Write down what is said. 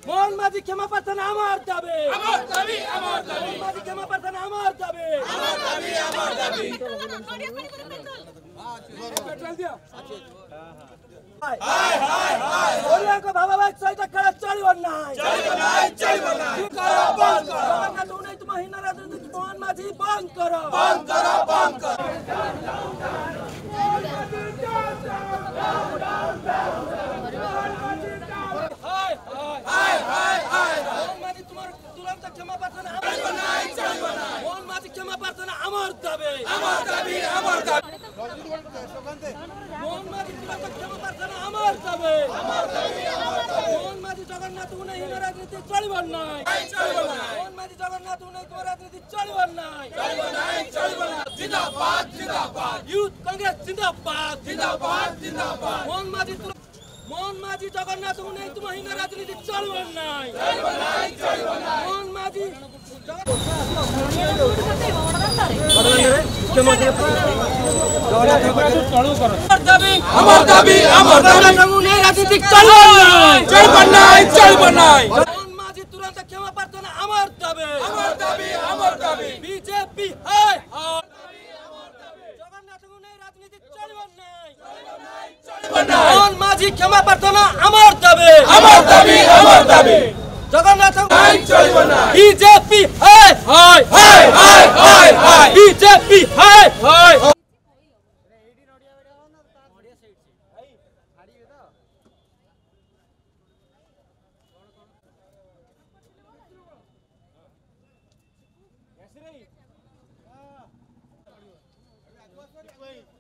मोहन माझी क्षमा प्रार्थना अमर जाबे मोहन माझी क्षमा प्रार्थना अमर जाबे पेट्रोल दिया हाय हाय हाय बोलिया को बाबा भाई सहित खड़ा चलिबो नाही करो बंद करो ना तू नहीं तुम हिना राजनीति मोहन माझी बंद करो क्षमा प्रार्थना अमर जाबे मोहन माझी क्षमा प्रार्थना अमर जाबे मोहन माझी जगन्नाथ उन्हें हिना राजनीति चलिबो नाही मोहन माझी जगन्नाथ उन्हें को राजनीति चलिबो नाही जिंदाबाद यूथ कांग्रेस जिंदाबाद मोहन माझी जगन्नाथ उन्हें तुम हिना राजनीति चलिबो नाही मोहन माझी अमर दाबी राजनीति चलिबो नाही मोहन माझी तुरंत क्षमा प्रार्थना अमर दाबी बीजेपी हाय जगन्नाथ उन्हें राजनीति चलिबो नाही मोहन माझी क्षमा प्रार्थना अमर दाबी जगन्नाथ बीजेपी हाय बीजेपी हाय Yes,